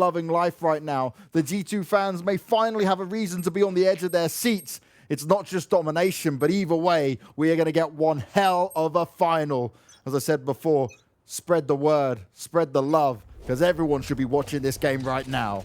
loving life right now. The G2 fans may finally have a reason to be on the edge of their seats. It's not just domination, but either way, we are going to get one hell of a final. As I said before, spread the word, spread the love, because everyone should be watching this game right now.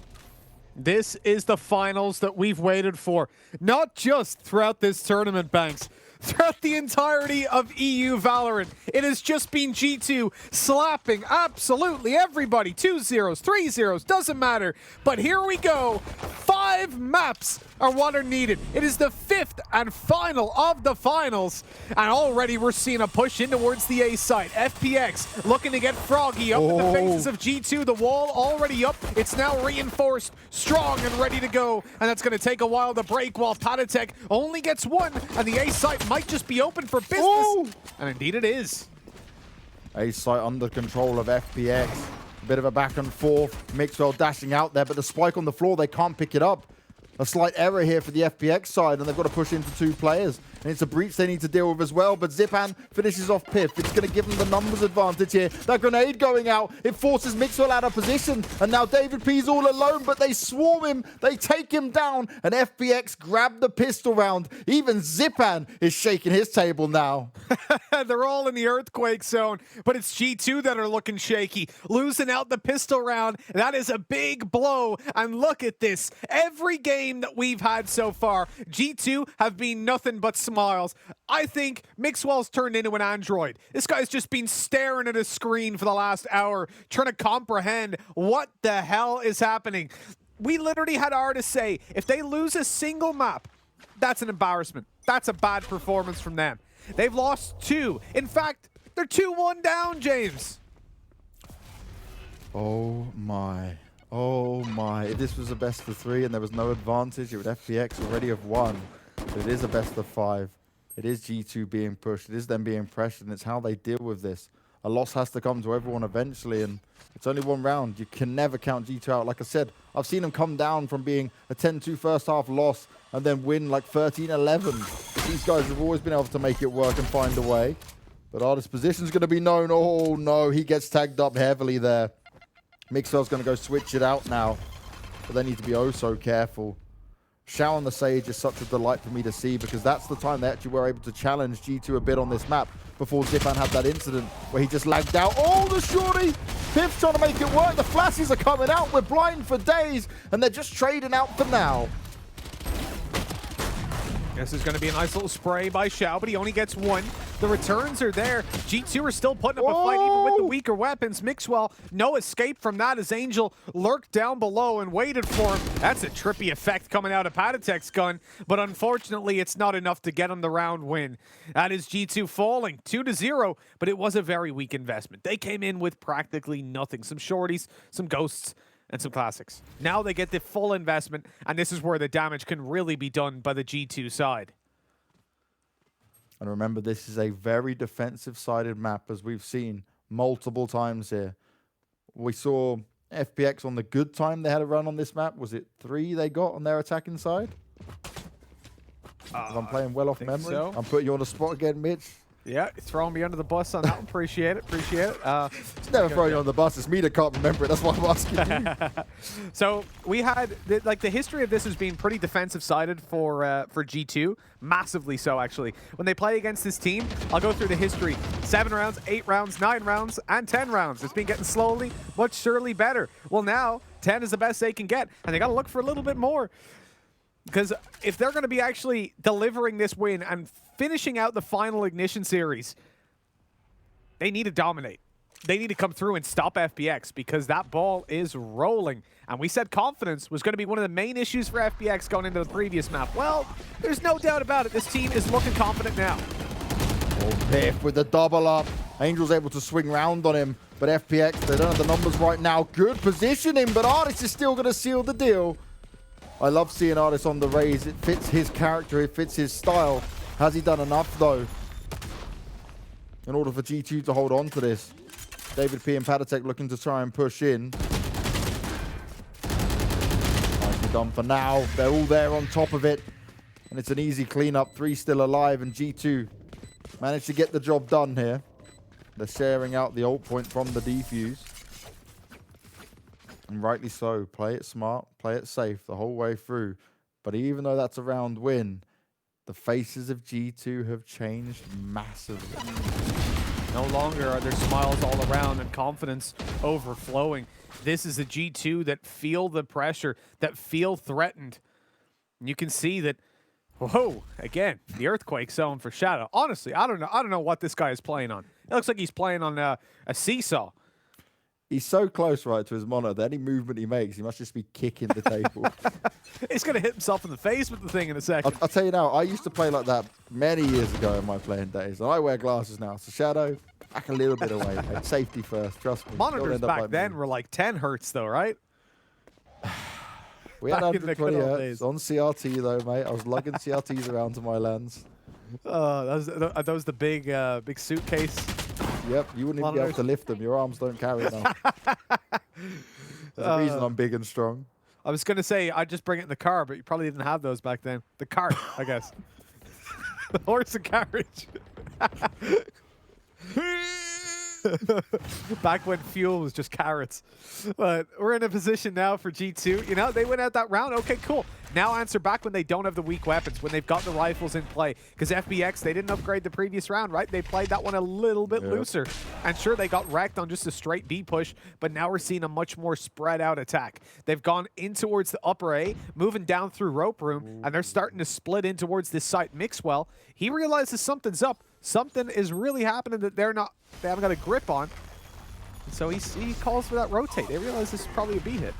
This is the finals that we've waited for, not just throughout this tournament, Banks. Throughout the entirety of EU Valorant, it has just been G2 slapping absolutely everybody. 2-0s, 3-0s, doesn't matter. But here we go. 5 maps are what are needed. It is the 5th and final of the finals. And already we're seeing a push in towards the A side. FPX looking to get froggy up in the faces of G2. The wall already up. It's now reinforced, strong and ready to go. And that's going to take a while to break while Patatek only gets 1. And the A side might just be open for business. Ooh. And indeed it is. A site under control of FPX. A bit of a back and forth. Mixwell dashing out there, but the spike on the floor, they can't pick it up. A slight error here for the FPX side, and they've got to push into 2 players. And it's a breach they need to deal with as well, but Zipan finishes off Piff. It's going to give them the numbers advantage here. That grenade going out, it forces Mixwell out of position, and now David P's all alone, but they swarm him, they take him down, and FPX grab the pistol round. Even Zipan is shaking his table now. They're all in the earthquake zone, but it's G2 that are looking shaky. Losing out the pistol round, that is a big blow, and look at this. Every game that we've had so far, G2 have been nothing but smiles. I think Mixwell's turned into an android. This guy's just been staring at a screen for the last hour, trying to comprehend what the hell is happening. We literally had artists say, if they lose a single map, that's an embarrassment. That's a bad performance from them. They've lost 2. In fact, they're 2-1 down, James. Oh my. Oh my. If this was a best of 3 and there was no advantage, it would FPX already have won. But it is a best of 5. It is G2 being pushed. It is them being pressured, and it's how they deal with this. A loss has to come to everyone eventually, and it's only 1 round. You can never count G2 out. Like I said, I've seen them come down from being a 10-2 first half loss and then win like 13-11. These guys have always been able to make it work and find a way. But Artist's position is going to be known. Oh no, he gets tagged up heavily there. Mixwell's going to go switch it out now, but they need to be oh so careful. Shao on the Sage is such a delight for me to see, because that's the time they actually were able to challenge G2 a bit on this map before Zipan had that incident where he just lagged out. Oh, the shorty! Piff's trying to make it work. The flashes are coming out. We're blind for days, and they're just trading out for now. This is going to be a nice little spray by Shao, but he only gets 1. The returns are there. G2 are still putting up a fight even with the weaker weapons. Mixwell, no escape from that as Angel lurked down below and waited for him. That's a trippy effect coming out of Patatek's gun, but unfortunately it's not enough to get him the round win. That is G2 falling 2-0, but it was a very weak investment. They came in with practically nothing. Some shorties, some ghosts, and some classics. Now they get the full investment, and this is where the damage can really be done by the G2 side. And remember, this is a very defensive-sided map, as we've seen multiple times here. We saw FPX on the good time they had a run on this map. Was it 3 they got on their attacking side? I'm playing well off memory. So. I'm putting you on the spot again, Mitch. Yeah, throwing me under the bus on that one. Appreciate it. Appreciate it. It's never throwing you on the bus. It's me that can't remember it. That's why I'm asking you. So we had the history of this has been pretty defensive-sided for G2, massively so actually. When they play against this team, I'll go through the history: 7 rounds, 8 rounds, 9 rounds, and 10 rounds. It's been getting slowly, but surely better. Well, now 10 is the best they can get, and they got to look for a little bit more. Because if they're going to be actually delivering this win and finishing out the final Ignition series, they need to dominate. They need to come through and stop FPX, because that ball is rolling. And we said confidence was going to be one of the main issues for FPX going into the previous map. Well, there's no doubt about it. This team is looking confident now. Oh, Piff with the double up. Angel's able to swing round on him, but FPX, they don't have the numbers right now. Good positioning, but Artist is still going to seal the deal. I love seeing Artist on the raise. It fits his character. It fits his style. Has he done enough, though, in order for G2 to hold on to this? David P and Patatek looking to try and push in. Nicely done for now. They're all there on top of it. And it's an easy cleanup. 3 still alive, and G2 managed to get the job done here. They're sharing out the ult point from the defuse. And rightly so. Play it smart, play it safe the whole way through. But even though that's a round win, the faces of G2 have changed massively. No longer are there smiles all around and confidence overflowing. This is a G2 that feel the pressure, that feel threatened. And you can see that, whoa, again, the earthquake zone for Shadow. Honestly, I don't know what this guy is playing on. It looks like he's playing on a seesaw. He's so close, right, to his monitor. Any movement he makes, he must just be kicking the table. He's going to hit himself in the face with the thing in a second. I'll tell you now, I used to play like that many years ago in my playing days. And I wear glasses now. So Shadow, back a little bit away. Mate. Safety first, trust me. Monitors back then were like 10 hertz though, right? We had back in the 120 good old hertz days. on CRT though, mate. I was lugging CRTs around to my lands. Are those the big suitcase? Yep, you wouldn't even be able to lift them. Your arms don't carry enough. There's a reason I'm big and strong. I was going to say I'd just bring it in the car, but you probably didn't have those back then. The cart, I guess. The horse and carriage. Back when fuel was just carrots. But we're in a position now for G2. You know, they went out that round. Okay, cool. Now answer back when they don't have the weak weapons, when they've got the rifles in play. Because FBX, they didn't upgrade the previous round, right? They played that one a little bit looser. And sure, they got wrecked on just a straight B push, but now we're seeing a much more spread out attack. They've gone in towards the upper A, moving down through rope room, and they're starting to split in towards this site. Mixwell, he realizes something's up. Something is really happening that they haven't got a grip on. And so he calls for that rotate. They realize this is probably a B hit.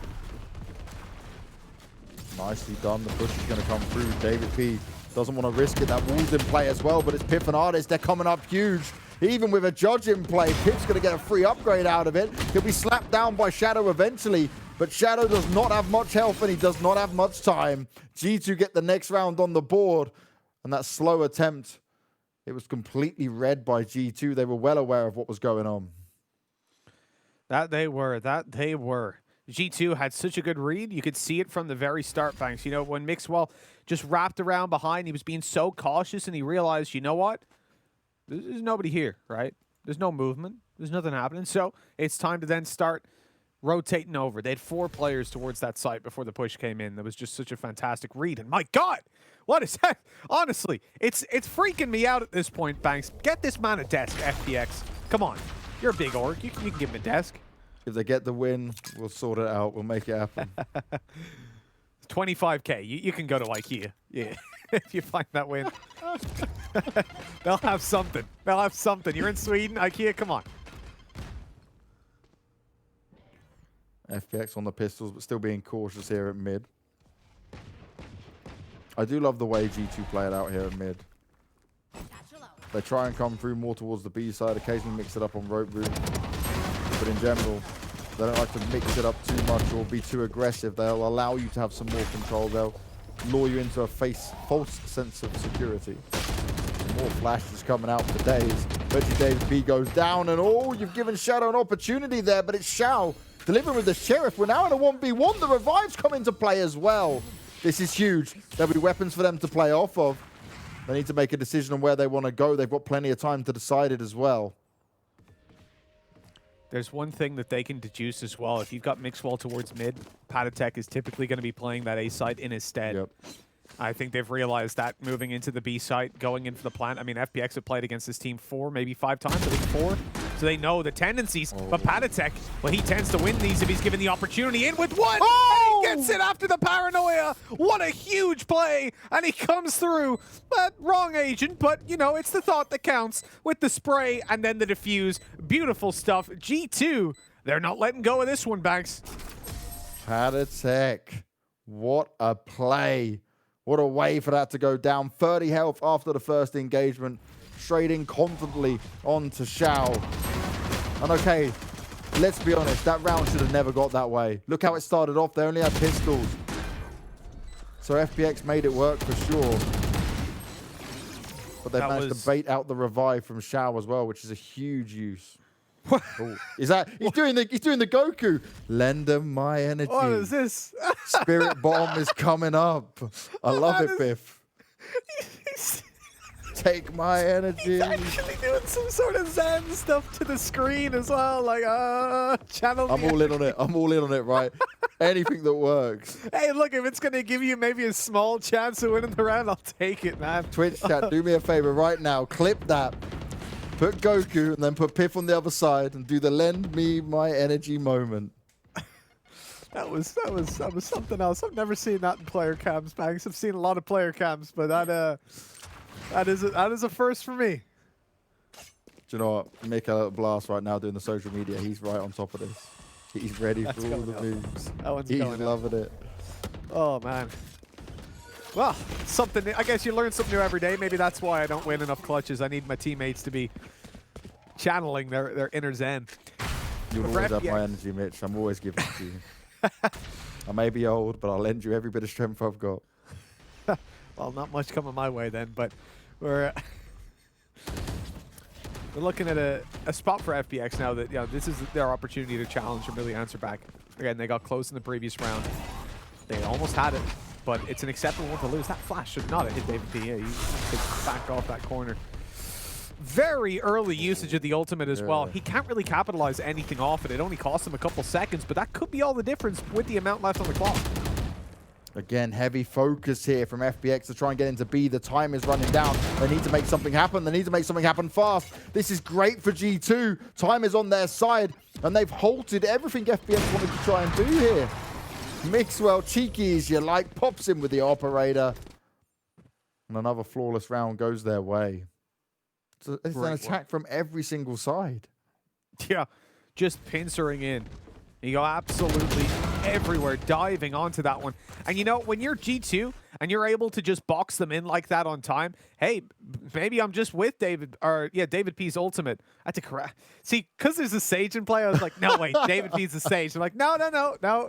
Nicely done. The push is going to come through. David P doesn't want to risk it. That wall's in play as well, but it's Piff and Artist. They're coming up huge. Even with a Judge in play, Piff's going to get a free upgrade out of it. He'll be slapped down by Shadow eventually, but Shadow does not have much health and he does not have much time. G2 get the next round on the board, and that slow attempt, it was completely read by G2. They were well aware of what was going on. That they were. G2 had such a good read. You could see it from the very start, Banks. You know, when Mixwell just wrapped around behind, he was being so cautious, and he realized, you know what? There's nobody here, right? There's no movement. There's nothing happening. So it's time to then start rotating over. They had 4 players towards that site before the push came in. That was just such a fantastic read. And my God, what is that? Honestly, it's freaking me out at this point, Banks. Get this man a desk, FPX. Come on. You're a big orc. You can give him a desk. If they get the win, we'll sort it out. We'll make it happen. 25K. You can go to IKEA. Yeah. If you find that win. They'll have something. They'll have something. You're in Sweden, IKEA, come on. FPX on the pistols, but still being cautious here at mid. I do love the way G2 play it out here at mid. They try and come through more towards the B side, occasionally mix it up on rope room. But in general, they don't like to mix it up too much or be too aggressive. They'll allow you to have some more control. They'll lure you into a false sense of security. More flashes coming out for days. Reggie Davis B goes down, and oh, you've given Shadow an opportunity there, but it's Shao delivering with the Sheriff. We're now in a 1v1. The revives come into play as well. This is huge. There'll be weapons for them to play off of. They need to make a decision on where they want to go. They've got plenty of time to decide it as well. There's one thing that they can deduce as well. If you've got Mixwell towards mid, Patatek is typically going to be playing that A site in his stead. Yep. I think they've realized that moving into the B site, going in for the plant. I mean, FPX have played against this team 4, maybe 5 times. I think 4. So they know the tendencies. But Patatek, well, he tends to win these if he's given the opportunity in with 1. Oh! And he gets it after the paranoia. What a huge play. And he comes through. But wrong agent, but, you know, it's the thought that counts with the spray and then the defuse. Beautiful stuff. G2, they're not letting go of this one, Banks. Patatek, what a play. What a way for that to go down. 30 health after the first engagement. Straight in confidently onto Shao. And okay, let's be honest, that round should have never got that way. Look how it started off. They only had pistols. So FPX made it work for sure. But they managed to bait out the revive from Shao as well, which is a huge use. Oh, is that he's doing the Goku? Lend them my energy. What is this? Spirit bomb is coming up. I love it, Biff. take my energy. He's actually doing some sort of Zen stuff to the screen as well. Like, channel. I'm all in on it. I'm all in on it, right? Anything that works. Hey, look, if it's going to give you maybe a small chance of winning the round, I'll take it, man. Twitch chat, do me a favor right now. Clip that. Put Goku and then put Piff on the other side and do the lend me my energy moment. That was something else. I've never seen that in player cams, Banks. I've seen a lot of player cams, but that is a first for me. Do you know what? Mika Blast right now doing the social media. He's right on top of this. He's ready for all the moves. That one's He's going loving it. Oh man. Well, something new. I guess you learn something new every day. Maybe that's why I don't win enough clutches. I need my teammates to be channeling their inner zen. You'll always have my energy, Mitch. I'm always giving it to you. I may be old, but I'll lend you every bit of strength I've got. Well, not much coming my way then, but we're looking at a spot for FPX now that, you know, this is their opportunity to challenge and really answer back. Again, they got close in the previous round. They almost had it, but it's an acceptable one to lose. That flash should not have hit David P. Yeah, he backed off that corner. Very early usage of the ultimate as well. He can't really capitalize anything off it. It only cost him a couple seconds, but that could be all the difference with the amount left on the clock. Again, heavy focus here from FPX to try and get into B. The time is running down. They need to make something happen. They need to make something happen fast. This is great for G2. Time is on their side, and they've halted everything FPX wanted to try and do here. Mixwell, cheeky as you like, pops in with the operator. And another flawless round goes their way. It's an attack from every single side. Yeah, just pincering in. You go absolutely everywhere, diving onto that one. And you know, when you're G2 and you're able to just box them in like that on time, hey, maybe I'm just with David P's ultimate. I had to correct. See, because there's a Sage in play, I was like, no, wait, David P's the Sage. I'm like, no,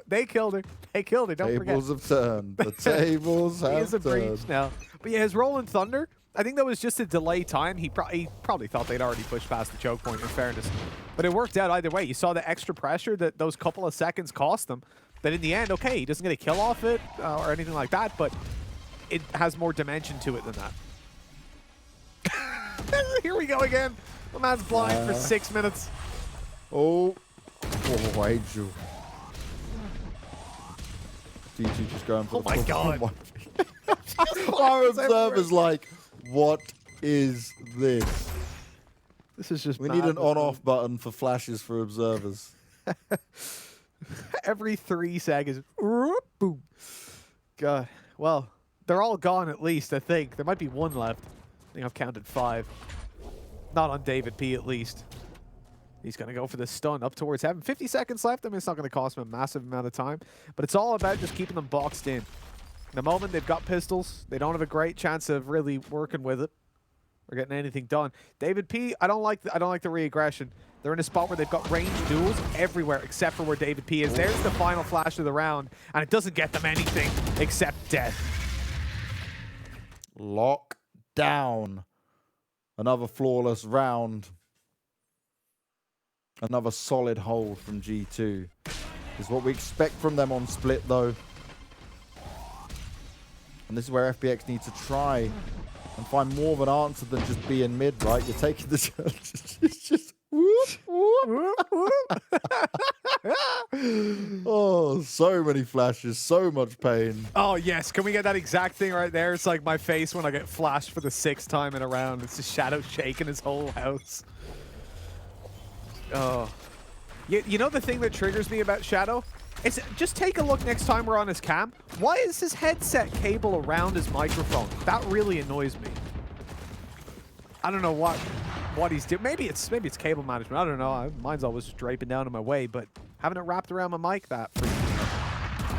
they killed her. They killed her, don't forget. Tables have turned. The tables have turned. He is a breach now. But yeah, his Rolling Thunder, I think that was just a delay time. He probably thought they'd already pushed past the choke point, in fairness. But it worked out either way. You saw the extra pressure that those couple of seconds cost them. That in the end, okay, he doesn't get a kill off it or anything like that, but it has more dimension to it than that. Here we go again. The man's blind for 6 minutes. Oh, Angel. DG just going for the my God. Our observer's like, what is this? This is just We need an on-off button for flashes for observers. Every 3 seconds. Boom. God. Well, they're all gone at least, I think. There might be one left. I think I've counted 5. Not on David P, at least. He's going to go for the stun up towards heaven. 50 seconds left. I mean, it's not going to cost him a massive amount of time. But it's all about just keeping them boxed in. The moment they've got pistols, they don't have a great chance of really working with it or getting anything done. David P, I don't like the re-aggression. They're in a spot where they've got ranged duels everywhere except for where David P is. There's the final flash of the round, and it doesn't get them anything except death. Lock down. Another flawless round. Another solid hold from G2. Is what we expect from them on split, though. And this is where FPX needs to try and find more of an answer than just being mid, right? You're taking the chance. It's just whoop, whoop, whoop. Oh, so many flashes, so much pain. Oh, yes. Can we get that exact thing right there? It's like my face when I get flashed for the 6th time in a round. It's just Shadow shaking his whole house. Oh. You know the thing that triggers me about Shadow? It's just take a look next time we're on his cam. Why is his headset cable around his microphone? That really annoys me. I don't know what he's doing. Maybe it's cable management. I don't know. Mine's always just draping down in my way, but having it wrapped around my mic, that freaks me out.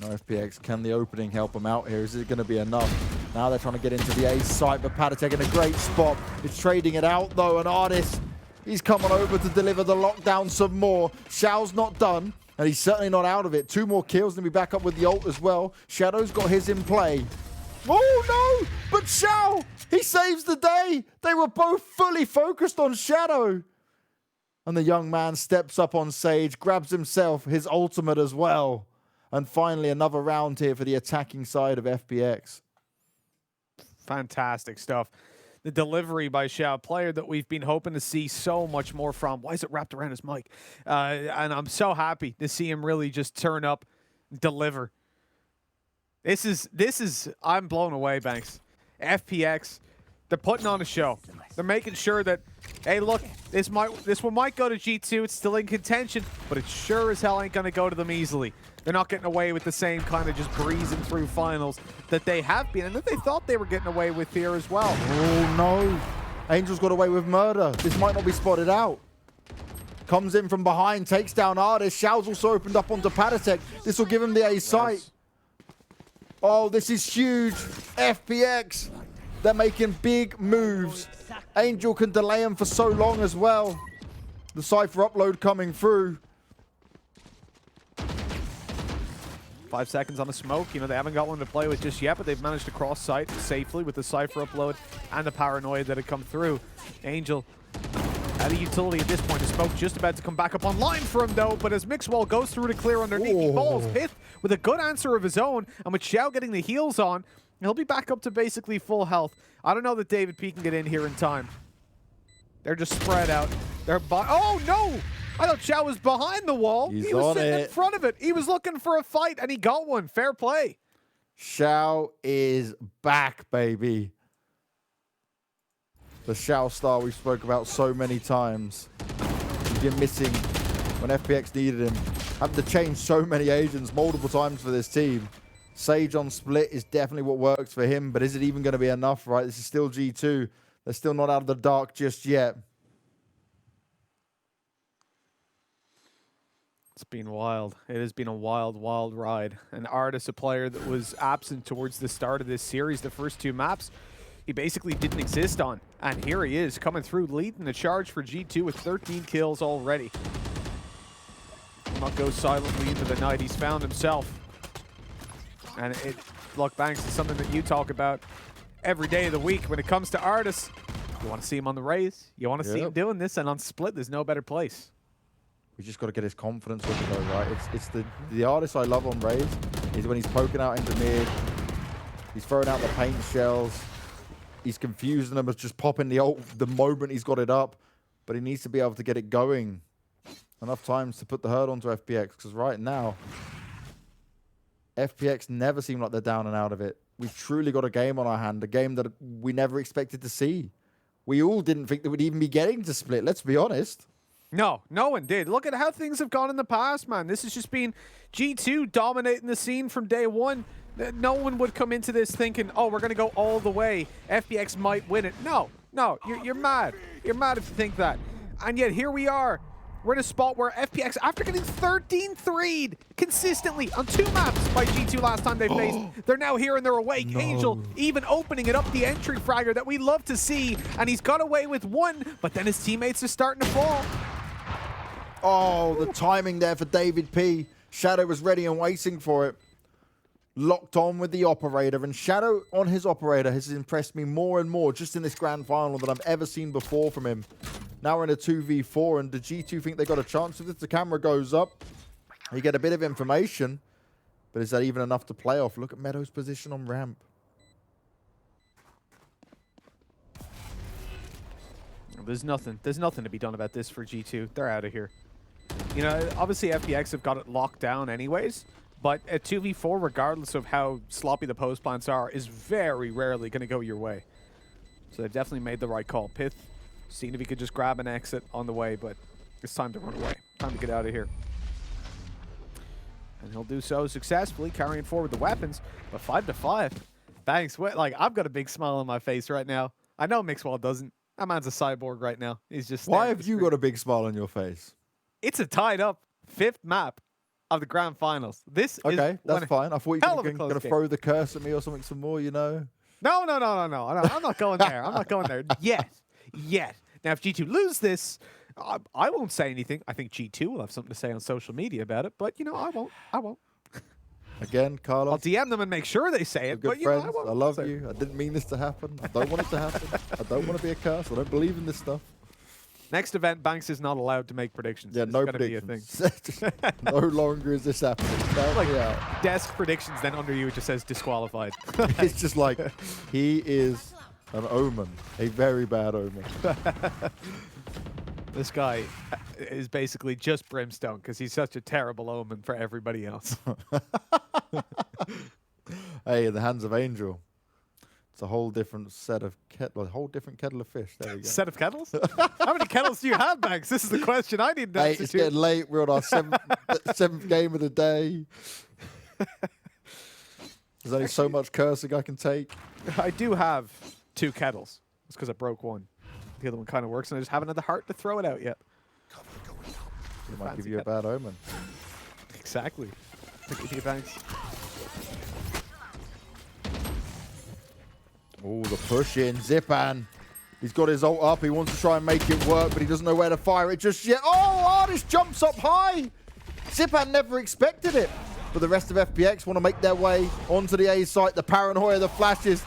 No FPX, can the opening help him out here? Is it going to be enough? Now they're trying to get into the A site, but Patatek in a great spot. It's trading it out though, and Artis, he's coming over to deliver the lockdown some more. Xiao's not done, and he's certainly not out of it. 2 more kills, and we back up with the ult as well. Shadow's got his in play. Oh no, but Xiao, he saves the day. They were both fully focused on Shadow. And the young man steps up on Sage, grabs himself his ultimate as well. And finally, another round here for the attacking side of FPX. Fantastic stuff. The delivery by Xiao, player that we've been hoping to see so much more from. Why is it wrapped around his mic? And I'm so happy to see him really just turn up, deliver. This is I'm blown away, Banks. FPX, they're putting on a show. They're making sure that, hey, look, this one might go to G2. It's still in contention, but it sure as hell ain't going to go to them easily. They're not getting away with the same kind of just breezing through finals that they have been and that they thought they were getting away with here as well. Oh, no. Angel's got away with murder. This might not be spotted out. Comes in from behind, takes down Artist. Xiao's also opened up onto Patatek. This will give him the A site. Oh, this is huge. FPX. They're making big moves. Angel can delay him for so long as well. The Cypher upload coming through. 5 seconds on the smoke. You know, they haven't got one to play with just yet, but they've managed to cross site safely with the Cypher upload and the paranoia that had come through. Angel out of utility at this point. The smoke just about to come back up online for him, though, but as Mixwell goes through to clear underneath, he falls. Pith with a good answer of his own, and with Xiao getting the heals on, he'll be back up to basically full health. I don't know that David P can get in here in time. They're just spread out. They're oh, no! I thought Xiao was behind the wall. He was sitting in front of it. He was looking for a fight, and he got one. Fair play. Xiao is back, baby. The Xiao star we spoke about so many times. He's been missing when FPX needed him. Had to change so many agents multiple times for this team. Sage on split is definitely what works for him, but is it even going to be enough, right? This is still G2. They're still not out of the dark just yet. It's been wild. It has been a wild, wild ride. An Artist, a player that was absent towards the start of this series, the first 2 maps, he basically didn't exist on. And here he is, coming through, leading the charge for G2 with 13 kills already. Will not go silently into the night. He's found himself. And look, Banks, is something that you talk about every day of the week when it comes to Artists. You want to see him on the Rays. You want to see him doing this, and on split, there's no better place. We just got to get his confidence with it, though, right? It's the Artist I love on Rays is when he's poking out into mid. He's throwing out the paint shells. He's confusing them as just popping the ult the moment he's got it up. But he needs to be able to get it going enough times to put the hurt onto FPX. Because right now, FPX never seem like they're down and out of it. We've truly got a game on our hand, a game that we never expected to see. We all didn't think that we'd even be getting to split, let's be honest. No, no one did. Look at how things have gone in the past, man. This has just been G2 dominating the scene from day one. No one would come into this thinking, oh, we're going to go all the way. FPX might win it. No, you're mad. You're mad if you think that. And yet here we are. We're in a spot where FPX, after getting 13-3'd consistently on 2 maps by G2 last time they faced, they're now here and they're awake. No. Angel even opening it up, the entry fragger that we love to see, and he's got away with 1, but then his teammates are starting to fall. Oh, the timing there for David P. Shadow was ready and waiting for it. Locked on with the operator, and Shadow on his operator has impressed me more and more just in this grand final than I've ever seen before from him. Now we're in a 2v4, and the G2 think they got a chance with it. The camera goes up. You get a bit of information, but is that even enough to play off? Look at Meadow's position on ramp. There's nothing to be done about this for G2. They're out of here. You know, obviously FPX have got it locked down anyways, but a 2v4, regardless of how sloppy the post plants are, is very rarely going to go your way. So they've definitely made the right call. Pith, seeing if he could just grab an exit on the way, but it's time to run away. Time to get out of here. And he'll do so successfully, carrying forward the weapons, but 5-5. Thanks. Like, I've got a big smile on my face right now. I know Mixwell doesn't. That man's a cyborg right now. He's just. Why have you got a big smile on your face? It's a tied up 5th map of the grand finals. This okay, is that's fine. I thought you were going to game. throw the curse at me or something some more, you know? No. I'm not going there. I'm not going there yet. Now, if G2 lose this, I won't say anything. I think G2 will have something to say on social media about it, but, you know, I won't. Again, Carlos. I'll DM them and make sure they say it, good but, you friends. know, I won't. I love you. I didn't mean this to happen. I don't want it to happen. I don't want to be a curse. I don't believe in this stuff. Next event, Banks is not allowed to make predictions. Yeah, It's no gonna predictions. be a thing. No longer is this happening. Count Like me out. desk predictions, then under you it just says disqualified. It's just like, he is an omen. A very bad omen. This guy is basically just Brimstone because he's such a terrible omen for everybody else. Hey, in the hands of Angel. It's a whole different set of a whole different kettle of fish. There we go. Set of kettles? How many kettles do you have, Banks? This is the question I need to Hey, answer it's to. getting late. We're on our seventh game of the day. There's only so much cursing I can take. I do have 2 kettles. It's because I broke one. The other one kind of works, and I just haven't had the heart to throw it out yet. It might give Fancy you a bad omen. Exactly. Thank you, Banks. Oh, the push in. Zipan. He's got his ult up. He wants to try and make it work, but he doesn't know where to fire it just yet. Oh, Artist jumps up high. Zipan never expected it. But the rest of FPX want to make their way onto the A site. The paranoia, the flashes.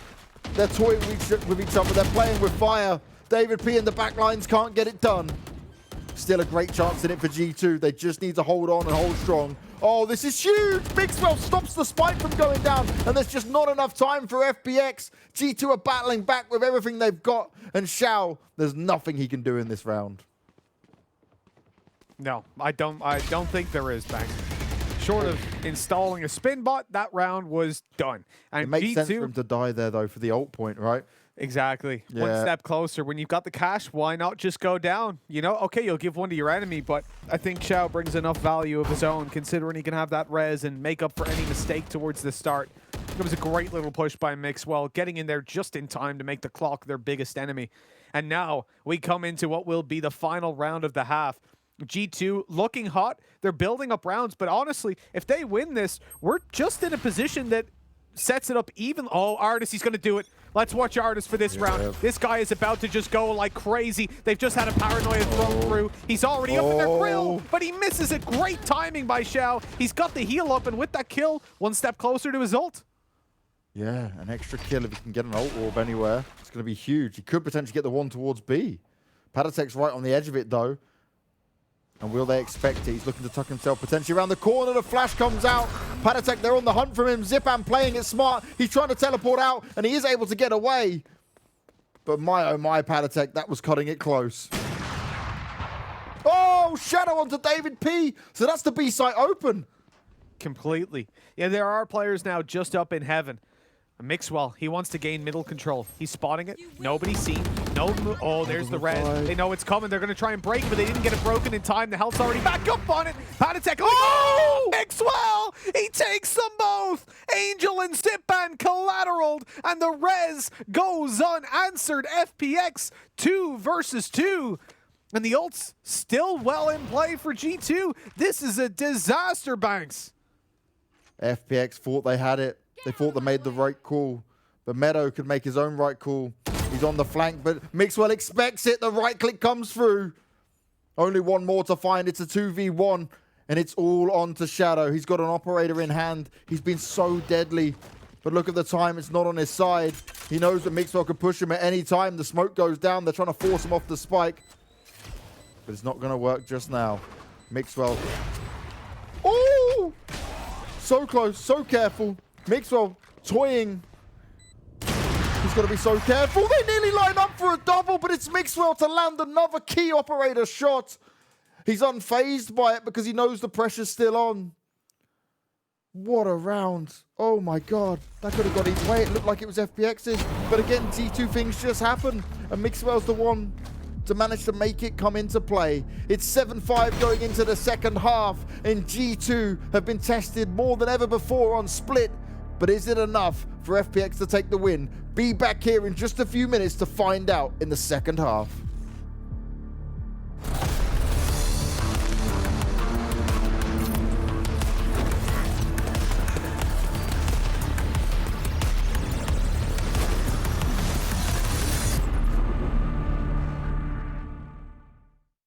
They're toying with each other. They're playing with fire. David P and the backlines can't get it done. Still a great chance in it for G2. They just need to hold on and hold strong. Oh, this is huge. Mixwell stops the spike from going down, and there's just not enough time for FPX. G2 are battling back with everything they've got, and Shao, there's nothing he can do in this round. No, I don't think there is, Banks. Short of installing a spin bot, that round was done. And It makes G2, sense for him to die there, though, for the ult point, right? exactly. One Yeah. step closer. When you've got the cash, why not just go down? You know, okay, you'll give one to your enemy, but I think Shao brings enough value of his own, considering he can have that res and make up for any mistake towards the start. It was a great little push by Mixwell, getting in there just in time to make the clock their biggest enemy. And now we come into what will be the final round of the half. G2 looking hot. They're building up rounds, but honestly, if they win this, we're just in a position that sets it up even. Oh, Artist, he's going to do it. Let's watch Artist for this round. This guy is about to just go like crazy. They've just had a paranoia thrown through. He's already up in their grill, but he misses it. Great timing by Shao. He's got the heal up, and with that kill, one step closer to his ult. Yeah, an extra kill if he can get an ult orb anywhere. It's going to be huge. He could potentially get the one towards B. Patatek's right on the edge of it, though. And will they expect it? He's looking to tuck himself potentially around the corner. The flash comes out. Patatek, they're on the hunt for him. Zipan playing it smart. He's trying to teleport out, and he is able to get away. But my, oh my, Patatek, that was cutting it close. Oh, Shadow onto David P. So that's the B site open. Completely. Yeah, there are players now just up in heaven. Mixwell, he wants to gain middle control. He's spotting it. Nobody's seen. Oh, there's the red. They know it's coming. They're going to try and break it, but they didn't get it broken in time. The health's already back up on it. Patatek. Oh! Mixwell! He takes them both. Angel and Zipan collateraled, and the res goes unanswered. FPX 2 versus 2. And the ult's still well in play for G2. This is a disaster, Banks. FPX thought they had it. They thought they made the right call. But Meadow could make his own right call. He's on the flank, but Mixwell expects it. The right click comes through. Only one more to find. It's a 2v1, and it's all on to Shadow. He's got an operator in hand. He's been so deadly. But look at the time. It's not on his side. He knows that Mixwell could push him at any time. The smoke goes down. They're trying to force him off the spike. But it's not going to work just now. Mixwell. Oh! So close. So careful. Mixwell toying. He's got to be so careful. They nearly line up for a double, but it's Mixwell to land another key operator shot. He's unfazed by it because he knows the pressure's still on. What a round. Oh my God. That could have got either way. It looked like it was FPX's. But again, G2 things just happen. And Mixwell's the one to manage to make it come into play. It's 7-5 going into the second half. And G2 have been tested more than ever before on Split. But is it enough for FPX to take the win? Be back here in just a few minutes to find out in the second half.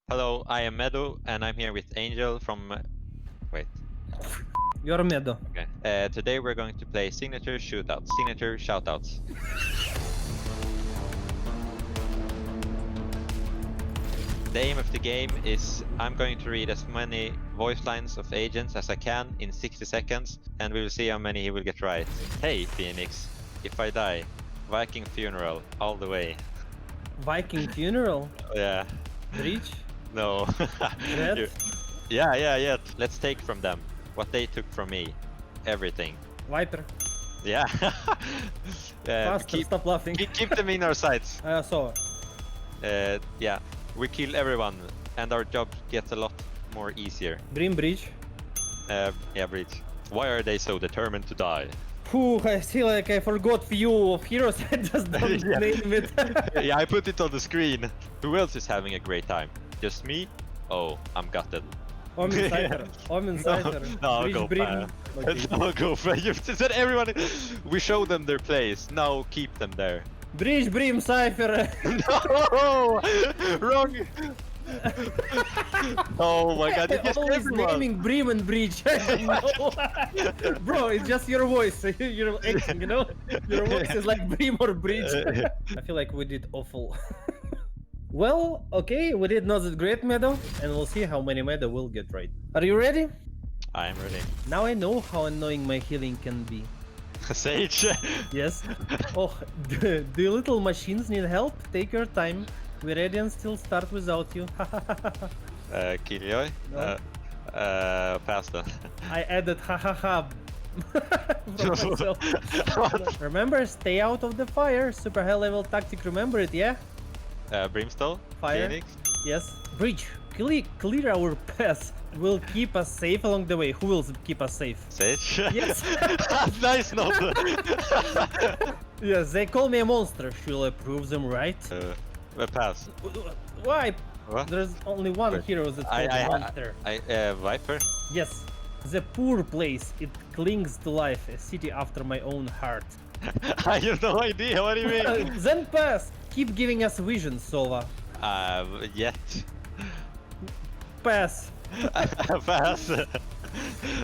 Hello, I am Meadow, and I'm here with Angel from... Wait. You're Meadow. Okay. Today we're going to play Signature Shootouts. Signature Shoutouts. The aim of the game is I'm going to read as many voice lines of agents as I can in 60 seconds, and we will see how many he will get right. Hey, Phoenix, if I die, Viking funeral all the way. Viking funeral. Yeah. Breach. No. Red? Yeah. Let's take from them what they took from me. Everything. Viper. Yeah. Faster. Stop laughing. Keep them in our sights. I saw. Yeah. We kill everyone, and our job gets a lot more easier. Brim Breach. Yeah, Breach. Why are they so determined to die? Whew, I feel like I forgot few of heroes. I just don't Yeah. name it. Yeah, I put it on the screen. Who else is having a great time? Just me? Oh, I'm gutted. Omen Cypher. Omen Cypher. No, Breach go Brim. Okay. No, go for it. You said everyone. We show them their place. Now keep them there. Breach Brim Cypher. No! Wrong! Oh my god, you guessed Always everyone! naming Brim and Breach. No. Bro, it's just your voice. You're acting, you know? Your voice is like Brim or Breach. I feel like we did awful. Well, okay, we did not that great, Meadow, and we'll see how many Meadow will get right. Are you ready? I am ready. Now I know how annoying my healing can be. Sage! Yes. Oh, the little machines need help? Take your time. We Radiant still start without you. Killjoy? No. Pasta. I added hahaha from myself. Remember, stay out of the fire. Super high level tactic, remember it, yeah? Brimstone? Fire. Phoenix? Yes. Breach, clear our path. Will keep us safe along the way. Who will keep us safe? Sage? Yes. Nice note! Yes, they call me a monster. Should I prove them right? Pass. Why? What? There's only one Wait. hero that's called a monster. Viper? Yes. The poor place. It clings to life. A city after my own heart. I have no idea, what do you mean? Then pass. Keep giving us visions, Sova. Yet. Pass. Pass.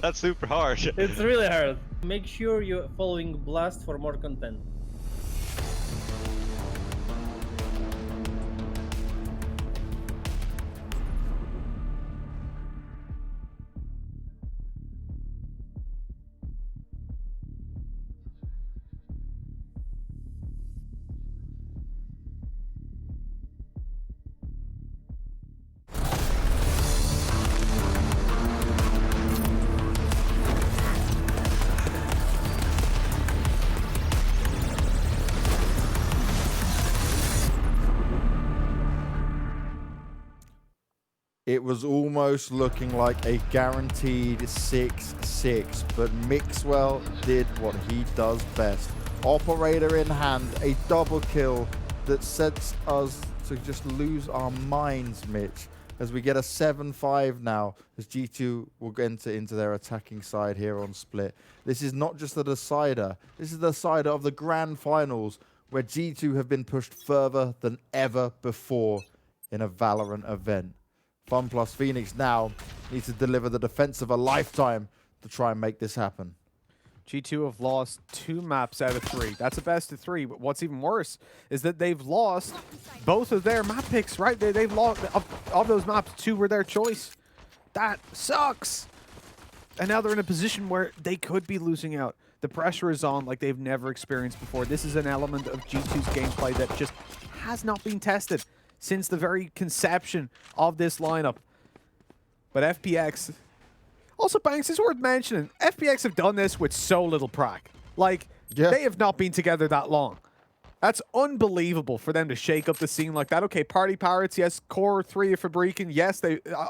That's super hard. It's really hard. Make sure you're following Blast for more content. It was almost looking like a guaranteed 6-6, but Mixwell did what he does best. Operator in hand, a double kill that sets us to just lose our minds, Mitch, as we get a 7-5 now, as G2 will enter into their attacking side here on Split. This is not just the decider, this is the decider of the grand finals, where G2 have been pushed further than ever before in a Valorant event. FunPlus Phoenix now needs to deliver the defense of a lifetime to try and make this happen. G2 have lost 2 maps out of 3. That's a best of 3, but what's even worse is that they've lost both of their map picks, right? They've lost, of those maps, 2 were their choice. That sucks! And now they're in a position where they could be losing out. The pressure is on like they've never experienced before. This is an element of G2's gameplay that just has not been tested since the very conception of this lineup. But FPX... Also, Banks, it's worth mentioning, FPX have done this with so little prac. Like, they have not been together that long. That's unbelievable for them to shake up the scene like that. Okay, Party Pirates, yes. Core 3 of Fabrican, yes.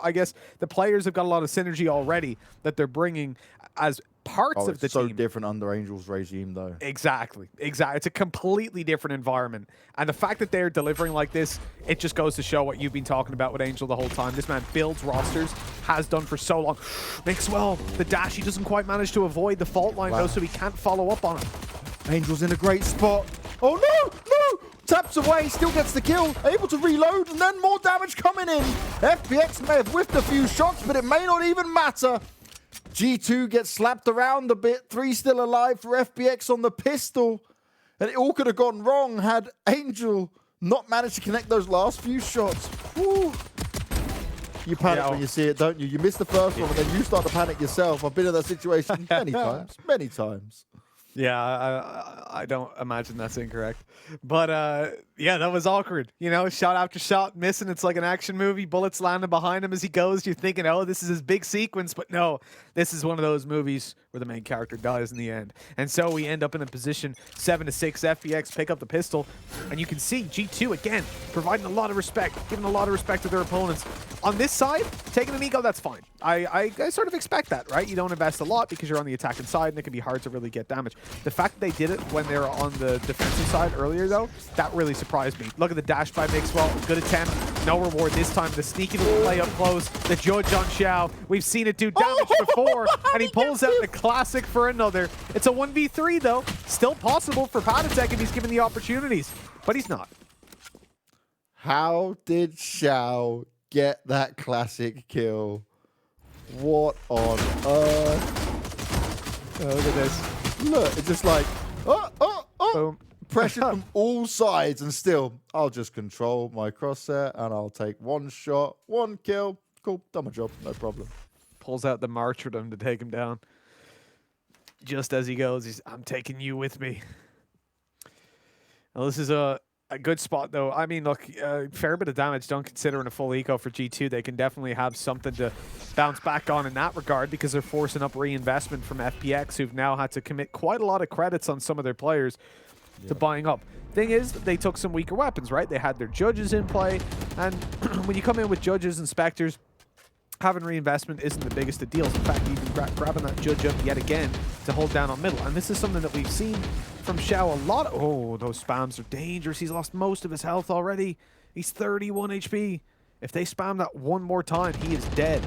I guess the players have got a lot of synergy already that they're bringing as parts of the so team. Different under Angel's regime, though. Exactly. It's a completely different environment. And the fact that they're delivering like this, it just goes to show what you've been talking about with Angel the whole time. This man builds rosters, has done for so long. Mixwell, the dash, he doesn't quite manage to avoid the fault line, though, so he can't follow up on it. Angel's in a great spot. Oh, no! No! Taps away, still gets the kill, able to reload, and then more damage coming in. FPX may have whiffed a few shots, but it may not even matter. G2 gets slapped around a bit. 3 still alive for FPX on the pistol. And it all could have gone wrong had Angel not managed to connect those last few shots. Woo. You panic Yeah. when you see it, don't you? You miss the first one, and then you start to panic yourself. I've been in that situation many times, many times. Yeah, I don't imagine that's incorrect. But yeah, that was awkward. You know, shot after shot, missing. It's like an action movie. Bullets landing behind him as he goes. You're thinking, oh, this is his big sequence. But no, this is one of those movies where the main character dies in the end. And so we end up in a position 7-6. FPX pick up the pistol. And you can see G2, again, providing a lot of respect, giving a lot of respect to their opponents. On this side, taking an eco, that's fine. I sort of expect that, right? You don't invest a lot because you're on the attacking side, and it can be hard to really get damage. The fact that they did it when they were on the defensive side earlier, though, that really surprised me. Look at the dash by Mixwell. Good attempt. No reward this time. The sneaky little play up close. The judge on Xiao. We've seen it do damage before, and he pulls out the classic for another. It's a 1v3, though. Still possible for Patatek if he's given the opportunities, but he's not. How did Xiao get that classic kill? What on earth? Oh, look at this. Look, it's just like, Boom. pressure from all sides, and still, I'll just control my crosshair, and I'll take one shot, one kill. Cool, done my job, no problem. Pulls out the martyrdom to take him down. Just as he goes, I'm taking you with me. Well, this is a good spot, though. I mean, look, fair bit of damage. Don't consider in a full eco for G2. They can definitely have something to bounce back on in that regard because they're forcing up reinvestment from FPX, who've now had to commit quite a lot of credits on some of their players to buying up. Thing is, they took some weaker weapons, right? They had their judges in play, and when you come in with judges and specters, having reinvestment isn't the biggest of deals. In fact, even grabbing that judge up yet again to hold down on middle. And this is something that we've seen from Xiao a lot. Oh, those spams are dangerous. He's lost most of his health already. He's 31 HP. If they spam that one more time, he is dead.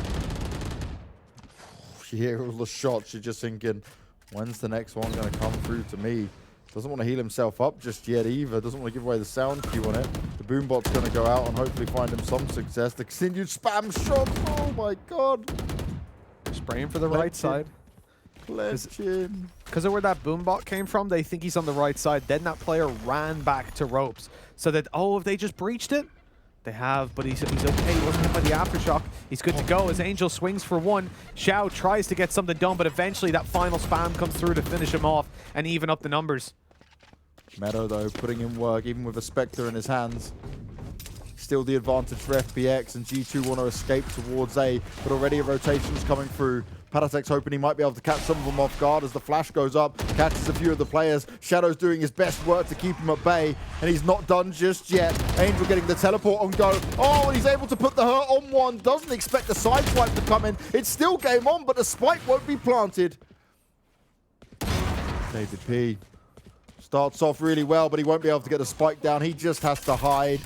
You hear all the shots, you're just thinking, when's the next one going to come through to me? Doesn't want to heal himself up just yet either. Doesn't want to give away the sound cue on it. The boombot's going to go out and hopefully find him some success. The continued spam shots. Oh my god. Spraying for the right side. Legend. Because of where that boombot came from, they think he's on the right side. Then that player ran back to ropes. So that, oh, if they just breached it? They have, but he's okay. He wasn't hit by the aftershock. He's good to go as Angel swings for one. Xiao tries to get something done, but eventually that final spam comes through to finish him off and even up the numbers. Meadow, though, putting in work, even with a Spectre in his hands. Still the advantage for FPX, and G2 want to escape towards A, but already a rotation's coming through. Patatek's hoping he might be able to catch some of them off guard as the flash goes up, catches a few of the players. Shadow's doing his best work to keep him at bay, and he's not done just yet. Angel getting the teleport on go. Oh, and he's able to put the hurt on one. Doesn't expect the side swipe to come in. It's still game on, but the spike won't be planted. David P starts off really well, but he won't be able to get the spike down. He just has to hide.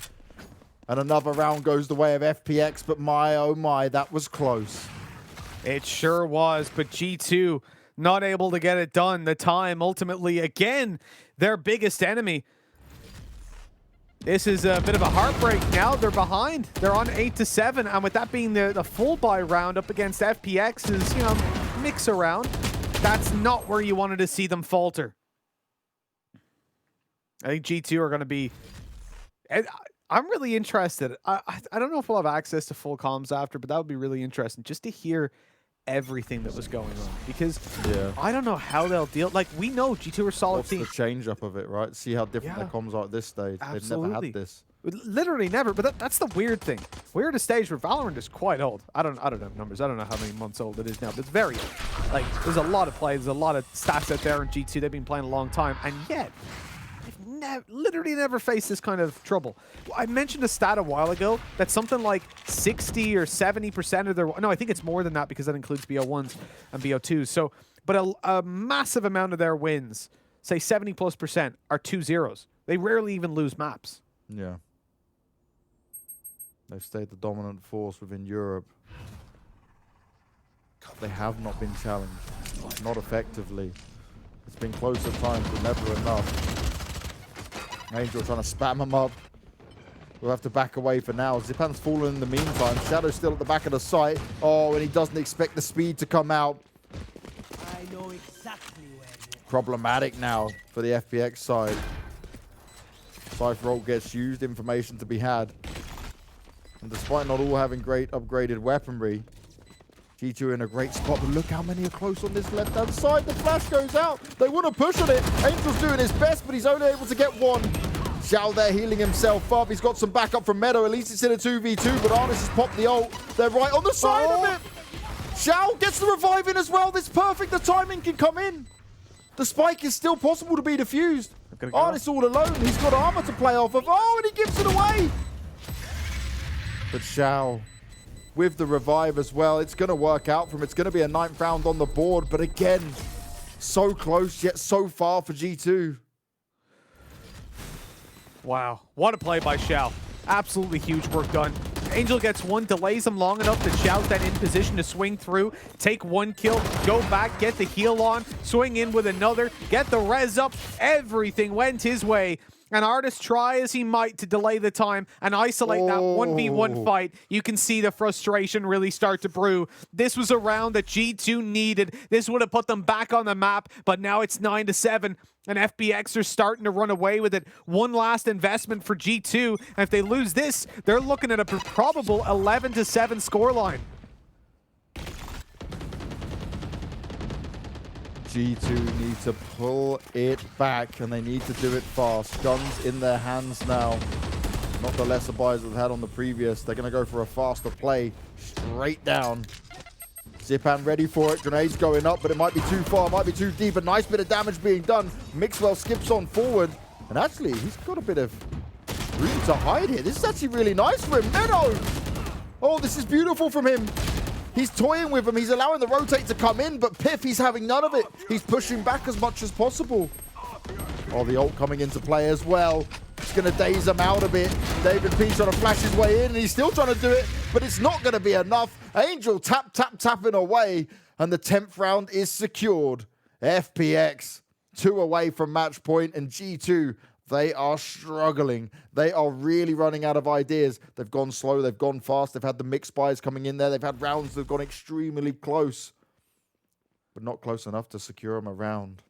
And another round goes the way of FPX, but my, oh my, that was close. It sure was, but G2 not able to get it done. The time, ultimately, again, their biggest enemy. This is a bit of a heartbreak. Now they're behind. They're on 8-7, and with that being the full buy round up against FPX's, you know, mix around, that's not where you wanted to see them falter. I think G2 are going to be... I'm really interested. I don't know if we'll have access to full comms after, but that would be really interesting just to hear everything that was going on. Because I don't know how they'll deal. Like, we know G2 are solid What's team. the change up of it, right? See how different their comms are at this stage. Absolutely. They've never had this. Literally never, but that's the weird thing. We're at a stage where Valorant is quite old. I don't have numbers. I don't know how many months old it is now, but it's very old. Like, there's a lot of plays, there's a lot of stats out there in G2. They've been playing a long time, and yet literally never faced this kind of trouble. I mentioned a stat a while ago that something like 60 or 70% of their... No, I think it's more than that because that includes BO1s and BO2s. So, but a massive amount of their wins, say 70+%, are 2-0s. They rarely even lose maps. Yeah. They've stayed the dominant force within Europe. They have not been challenged. Not effectively. It's been close at times, but never enough. Angel trying to spam him up. We'll have to back away for now. Zipan's fallen in the meantime. Shadow's still at the back of the site. Oh, and he doesn't expect the speed to come out. I know exactly where you are. Problematic now for the FPX side. Cypher ult gets used, information to be had. And despite not all having great upgraded weaponry, G2 in a great spot, but look how many are close on this left-hand side. The flash goes out. They want to push on it. Angel's doing his best, but he's only able to get one. Xiao there healing himself up. He's got some backup from Meadow. At least it's in a 2v2, but Arnis has popped the ult. They're right on the side of it. Xiao gets the revive in as well. This is perfect. The timing can come in. The spike is still possible to be defused. Arnis all alone. He's got armor to play off of. Oh, and he gives it away. But Xiao with the revive as well. It's going to work out for him. It's going to be a 9th round on the board. But again, so close yet so far for G2. Wow. What a play by Xiao. Absolutely huge work done. Angel gets one, delays him long enough that Xiao's then in position to swing through, take one kill, go back, get the heal on, swing in with another, get the res up. Everything went his way. And Artist try as he might to delay the time and isolate that 1v1 fight. You can see the frustration really start to brew. This was a round that G2 needed. This would have put them back on the map, but now it's 9-7. And FPX are starting to run away with it. One last investment for G2. And if they lose this, they're looking at a probable 11-7 scoreline. G2 need to pull it back, and they need to do it fast. Guns in their hands now. Not the lesser buys that they've had on the previous. They're going to go for a faster play. Straight down. Zipan ready for it. Grenades going up, but it might be too far. Might be too deep. A nice bit of damage being done. Mixwell skips on forward. And actually, he's got a bit of room to hide here. This is actually really nice for him. Meadow! Oh, this is beautiful from him. He's toying with him. He's allowing the rotate to come in, but Piff, he's having none of it. He's pushing back as much as possible. Oh, the ult coming into play as well. It's going to daze him out a bit. David P trying to flash his way in, and he's still trying to do it, but it's not going to be enough. Angel tapping away, and the 10th round is secured. FPX, 2 away from match point, and G2, they are struggling. They are really running out of ideas. They've gone slow. They've gone fast. They've had the mixed buys coming in there. They've had rounds that have gone extremely close, but not close enough to secure them a round.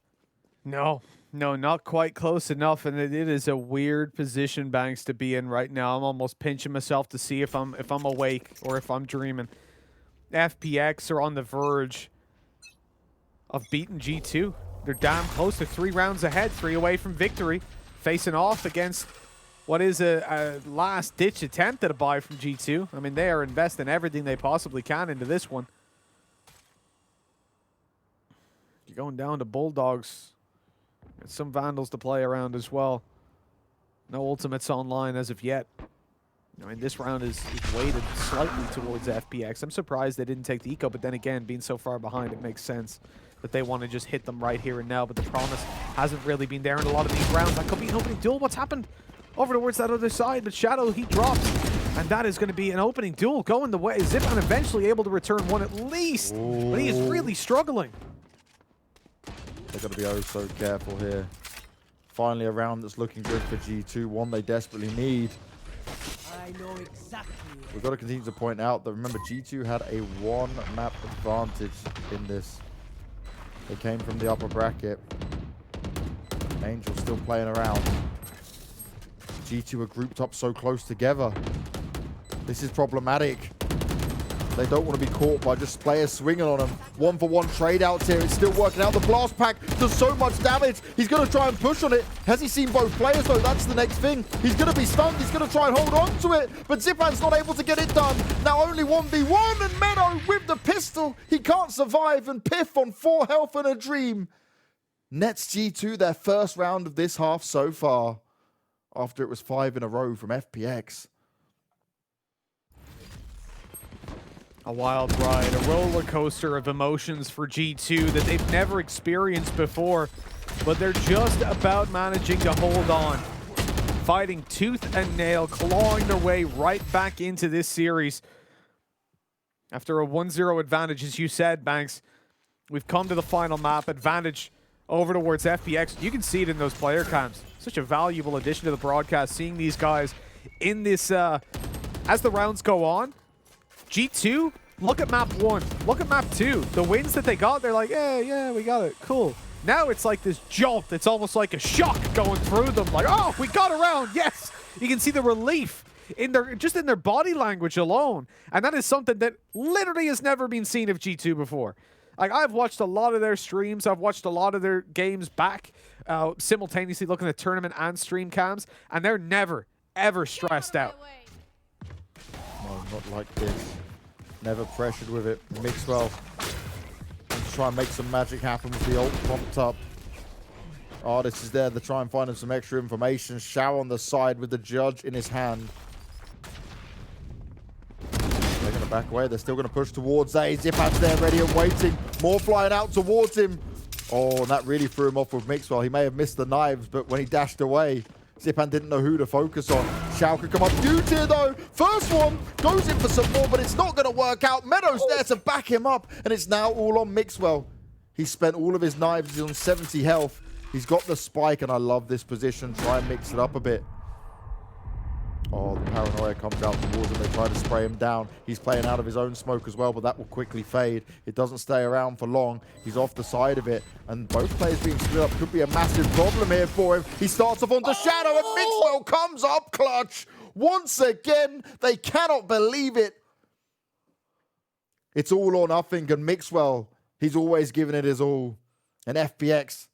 No, not quite close enough, and it is a weird position Banks to be in right now. I'm almost pinching myself to see if I'm awake or if I'm dreaming. FPX are on the verge of beating G2. They're damn close. They're 3 rounds ahead, 3 away from victory, facing off against what is a last-ditch attempt at a buy from G2. I mean, they are investing everything they possibly can into this one. You're going down to Bulldogs. Got some Vandals to play around as well. No ultimates online as of yet. I mean, this round is weighted slightly towards FPX. I'm surprised they didn't take the eco, but then again, being so far behind, it makes sense that they want to just hit them right here and now, but the promise hasn't really been there in a lot of these rounds. That could be an opening duel. What's happened over towards that other side? But Shadow, he drops, and that is going to be an opening duel going the way. Zipan eventually able to return one at least, but he is really struggling. They've got to be oh so careful here. Finally a round that's looking good for G2, one they desperately need. I know exactly. We've got to continue to point out that, remember, G2 had a 1-map advantage in this. They came from the upper bracket. Angel still playing around. G2 are grouped up so close together. This is problematic. They don't want to be caught by just players swinging on them. 1-for-1 trade outs here. It's still working out. The blast pack does so much damage. He's going to try and push on it. Has he seen both players, though? That's the next thing. He's going to be stunned. He's going to try and hold on to it. But Zipan's not able to get it done. Now only 1v1, and Meadow with the pistol. He can't survive, and Piff on 4 health and a dream. Nets G2 their first round of this half so far, after it was 5 in a row from FPX. A wild ride, a roller coaster of emotions for G2 that they've never experienced before, but they're just about managing to hold on. Fighting tooth and nail, clawing their way right back into this series. After a 1-0 advantage, as you said, Banks, we've come to the final map. Advantage over towards FPX. You can see it in those player cams. Such a valuable addition to the broadcast, seeing these guys in this, as the rounds go on. G2, look at map 1, look at map 2. The wins that they got, they're like, yeah, we got it, cool. Now it's like this jolt. It's almost like a shock going through them. Like, oh, we got around, yes. You can see the relief in their body language alone. And that is something that literally has never been seen of G2 before. Like, I've watched a lot of their streams. I've watched a lot of their games back, simultaneously looking at tournament and stream cams, and they're never, ever stressed out. No, not like this. Never pressured with it. Mixwell to try and make some magic happen with the ult popped up. Artist is there to try and find him some extra information. Shao on the side with the judge in his hand. They're going to back away. They're still going to push towards A. Zipan's there ready and waiting. More flying out towards him. Oh, and that really threw him off with Mixwell. He may have missed the knives, but when he dashed away, Zipan didn't know who to focus on. Shao could come up. Huge here, though. First one goes in for some more, but it's not going to work out. Meadow's there to back him up, and it's now all on Mixwell. He spent all of his knives. He's on 70 health. He's got the spike, and I love this position. Try and mix it up a bit. Oh, the paranoia comes out towards him. They try to spray him down. He's playing out of his own smoke as well, but that will quickly fade. It doesn't stay around for long. He's off the side of it, and both players being split up could be a massive problem here for him. He starts off onto Shadow, and Mixwell comes up clutch. Once again, they cannot believe it. It's all or nothing, and Mixwell, he's always given it his all. And FPX,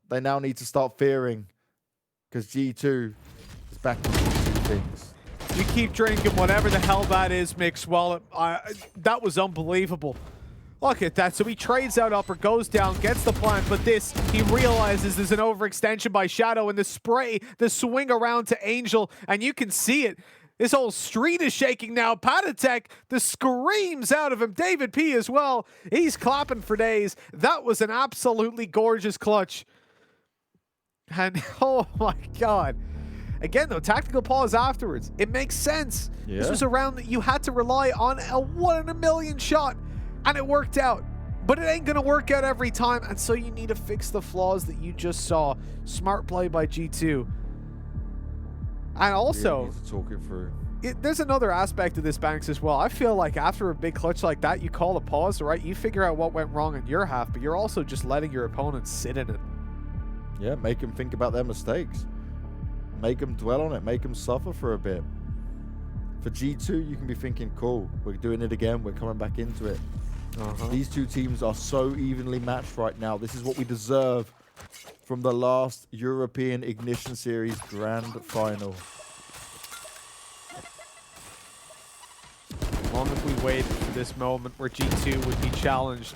they now need to start fearing, because G2 is back to things. You keep drinking whatever the hell that is, Mixwell. That was unbelievable. Look at that. So he trades out upper, goes down, gets the plant, but this, he realizes there's an overextension by Shadow, and the spray, the swing around to Angel, and you can see it. This whole street is shaking now. Patatek, the screams out of him. David P as well. He's clapping for days. That was an absolutely gorgeous clutch. And oh my God. Again, though, tactical pause afterwards. It makes sense. Yeah. This was a round that you had to rely on a 1 in a million shot, and it worked out. But it ain't going to work out every time, and so you need to fix the flaws that you just saw. Smart play by G2. And also, need to talk it through. There's another aspect of this, Banks, as well. I feel like after a big clutch like that, you call a pause, right? You figure out what went wrong in your half, but you're also just letting your opponent sit in it. Yeah, make them think about their mistakes. Make them dwell on it. Make them suffer for a bit. For G2, you can be thinking, cool, we're doing it again. We're coming back into it. These two teams are so evenly matched right now. This is what we deserve from the last European Ignition Series Grand Final. As long as we wait for this moment where G2 would be challenged.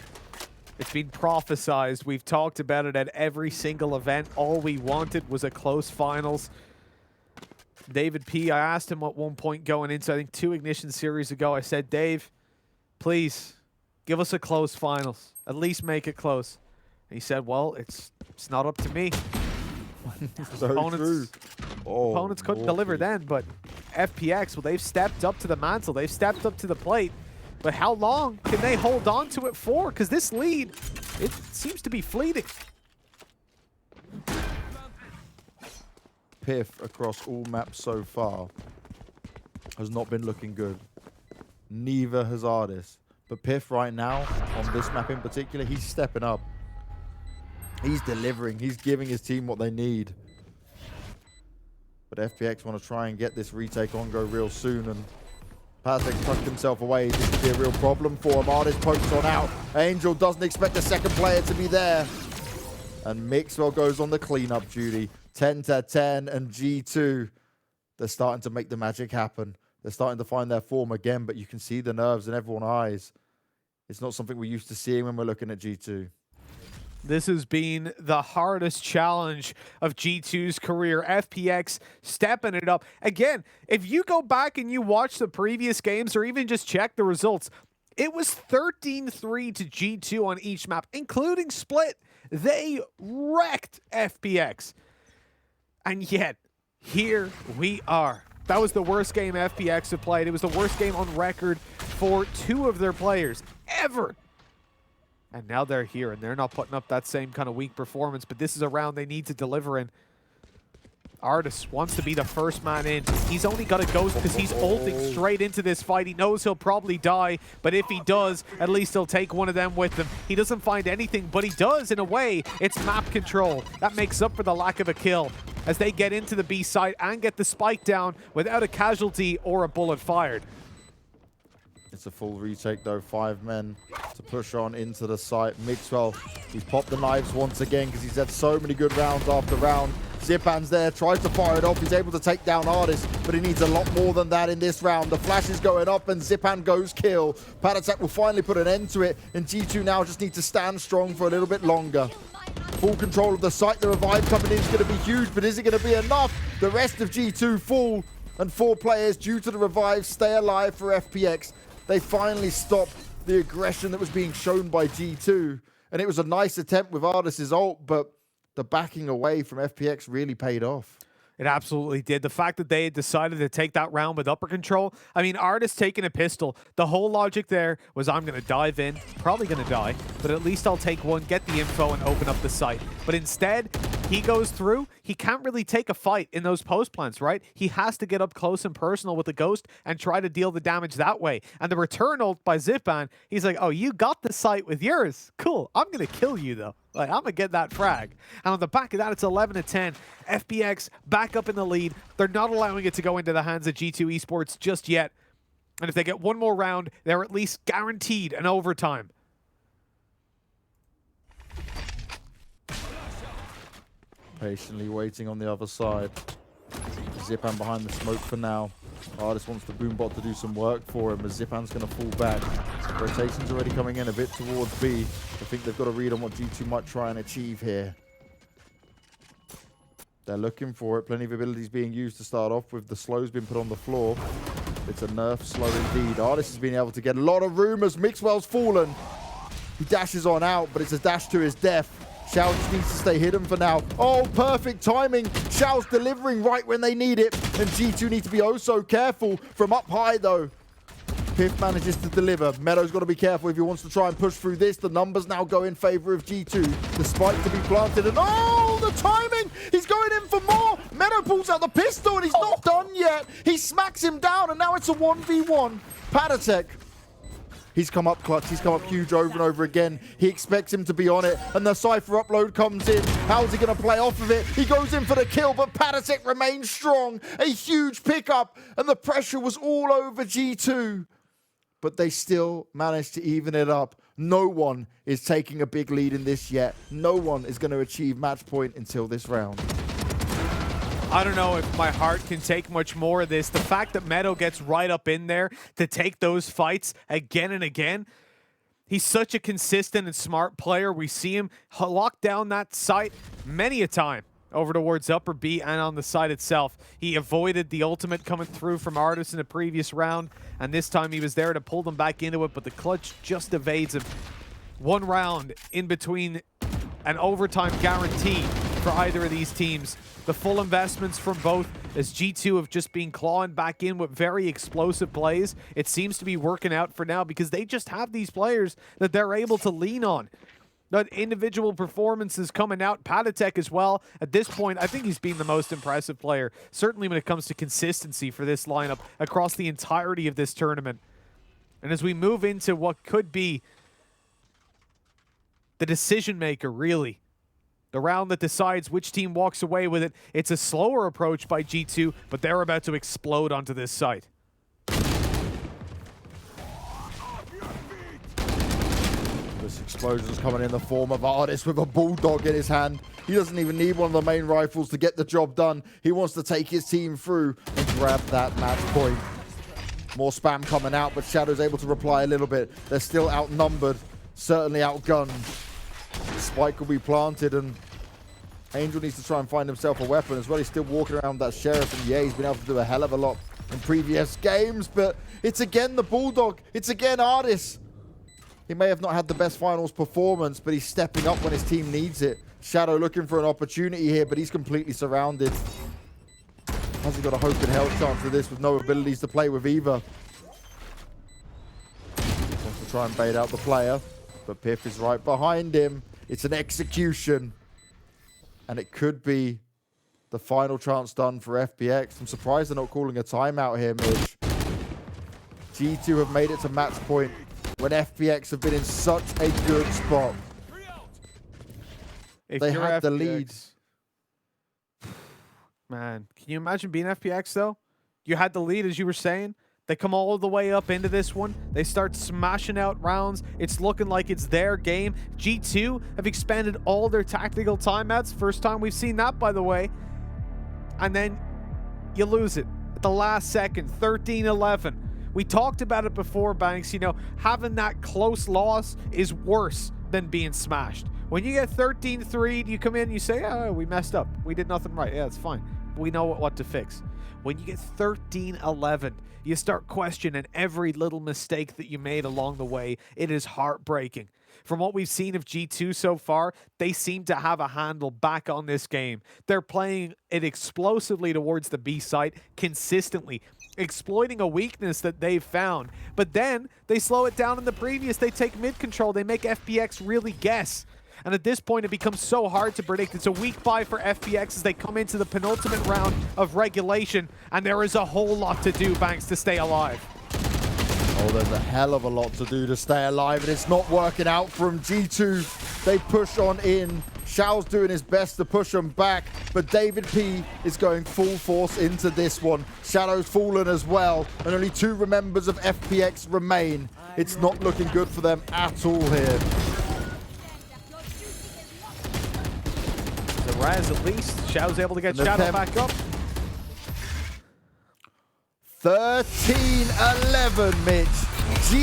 It's been prophesized. We've talked about it at every single event. All we wanted was a close finals. David P, I asked him at one point going into, I think, 2 Ignition Series ago, I said, Dave, please, give us a close finals. At least make it close. And he said, well, it's not up to me. Opponents couldn't deliver then, but FPX, well, they've stepped up to the mantle. They've stepped up to the plate. But how long can they hold on to it for? Because this lead, it seems to be fleeting. Piff across all maps so far has not been looking good. Neither has Artis. But Piff right now, on this map in particular, he's stepping up. He's delivering. He's giving his team what they need. But FPX want to try and get this retake on go real soon, and Pazek tucked himself away. This could be a real problem for him. Artis pokes on out. Angel doesn't expect the second player to be there. And Mixwell goes on the cleanup duty. 10-10, and G2, they're starting to make the magic happen. They're starting to find their form again, but you can see the nerves in everyone's eyes. It's not something we're used to seeing when we're looking at G2. This has been the hardest challenge of G2's career. FPX stepping it up. Again, if you go back and you watch the previous games or even just check the results, it was 13-3 to G2 on each map, including Split. They wrecked FPX. And yet, here we are. That was the worst game FPX have played. It was the worst game on record for 2 of their players ever. And now they're here, and they're not putting up that same kind of weak performance, but this is a round they need to deliver in. Artis wants to be the first man in. He's only got a ghost because he's ulting straight into this fight. He knows he'll probably die, but if he does, at least he'll take one of them with him. He doesn't find anything, but he does in a way. It's map control. That makes up for the lack of a kill. as they get into the B site and get the spike down without a casualty or a bullet fired. It's a full retake though, 5 men to push on into the site. Mixwell, he's popped the knives once again because he's had so many good rounds after round. Zipan's there, tries to fire it off. He's able to take down Artis, but he needs a lot more than that in this round. The flash is going up and Zipan goes kill. Patatek will finally put an end to it, and G2 now just need to stand strong for a little bit longer. Full control of the site. The revive coming in is going to be huge, but is it going to be enough? The rest of G2 fall, and 4 players due to the revive stay alive for FPX. They finally stopped the aggression that was being shown by G2. And it was a nice attempt with Artis' ult, but the backing away from FPX really paid off. It absolutely did. The fact that they had decided to take that round with upper control. I mean, Artis taking a pistol. The whole logic there was I'm going to dive in, probably going to die, but at least I'll take one, get the info, and open up the site. But instead, he goes through. He can't really take a fight in those post plants, right? He has to get up close and personal with the Ghost and try to deal the damage that way. And the return ult by Zipan, he's like, oh, you got the site with yours. Cool. I'm going to kill you, though. Like, I'm going to get that frag. And on the back of that, it's 11-10. FPX back up in the lead. They're not allowing it to go into the hands of G2 Esports just yet. And if they get one more round, they're at least guaranteed an overtime. Patiently waiting on the other side. Zipan behind the smoke for now. Artis wants the Boombot to do some work for him, but Zipan's going to fall back. Rotation's already coming in a bit towards B. I think they've got to read on what G2 might try and achieve here. They're looking for it. Plenty of abilities being used to start off with. The slow's been put on the floor. It's a nerf slow indeed. Artis has been able to get a lot of room as Mixwell's fallen. He dashes on out, but it's a dash to his death. Xiao just needs to stay hidden for now. Oh, perfect timing. Xiao's delivering right when they need it. And G2 need to be oh so careful from up high, though. Piff manages to deliver. Meadow's got to be careful if he wants to try and push through this. The numbers now go in favor of G2. The spike to be planted. And oh, the timing! He's going in for more. Meadow pulls out the pistol and he's not done yet. He smacks him down and now it's a 1v1. Patatek. He's come up clutch. He's come up huge over and over again. He expects him to be on it. And the Cypher upload comes in. How's he going to play off of it? He goes in for the kill, but Patatek remains strong. A huge pickup. And the pressure was all over G2. But they still managed to even it up. No one is taking a big lead in this yet. No one is going to achieve match point until this round. I don't know if my heart can take much more of this. The fact that Meadow gets right up in there to take those fights again and again. He's such a consistent and smart player. We see him lock down that site many a time over towards upper B and on the site itself. He avoided the ultimate coming through from Artis in the previous round, and this time he was there to pull them back into it, but the clutch just evades him. One round in between an overtime guarantee for either of these teams. The full investments from both, as G2 have just been clawing back in with very explosive plays. It seems to be working out for now because they just have these players that they're able to lean on. That individual performances coming out. Patatek as well. At this point, I think he's been the most impressive player, certainly when it comes to consistency for this lineup across the entirety of this tournament. And as we move into what could be the decision maker, really, the round that decides which team walks away with it. It's a slower approach by G2, but they're about to explode onto this site. This explosion's coming in the form of Artis with a bulldog in his hand. He doesn't even need one of the main rifles to get the job done. He wants to take his team through and grab that match point. More spam coming out, but Shadow's able to reply a little bit. They're still outnumbered, certainly outgunned. Spike will be planted, and Angel needs to try and find himself a weapon as well. He's still walking around that Sheriff, and yeah, he's been able to do a hell of a lot in previous games, but it's again the Bulldog. It's again Artis. He may have not had the best finals performance, but he's stepping up when his team needs it. Shadow looking for an opportunity here, but he's completely surrounded. Has he got a hope in hell chance of this with no abilities to play with either? Wants to try and bait out the player, but Piff is right behind him. It's an execution. And it could be the final chance done for FPX. I'm surprised they're not calling a timeout here, Mitch. G2 have made it to match point when FPX have been in such a good spot. If They you're had the FPX, lead. Man, can you imagine being FPX though? You had the lead, as you were saying. They come all the way up into this one. They start smashing out rounds. It's looking like it's their game. G2 have expanded all their tactical timeouts. First time we've seen that, by the way. And then you lose it at the last second, 13-11. We talked about it before, Banks. You know, having that close loss is worse than being smashed. When you get 13-3, you come in and you say, oh, we messed up. We did nothing right. Yeah, it's fine. We know what to fix. When you get 13-11, you start questioning every little mistake that you made along the way. It is heartbreaking. From what we've seen of G2 so far, they seem to have a handle back on this game. They're playing it explosively towards the B site consistently, exploiting a weakness that they've found. But then they slow it down in the previous. They take mid control. They make FPX really guess. And at this point, it becomes so hard to predict. It's a weak buy for FPX as they come into the penultimate round of regulation. And there is a whole lot to do, Banks, to stay alive. Oh, there's a hell of a lot to do to stay alive, and it's not working out from G2. They push on in. Xiao's doing his best to push them back, but David P is going full force into this one. Shadow's fallen as well, and only 2 members of FPX remain. It's not looking good for them at all here. The Raz at least. Xiao's able to get Shadow back up. 13-11, Mitch.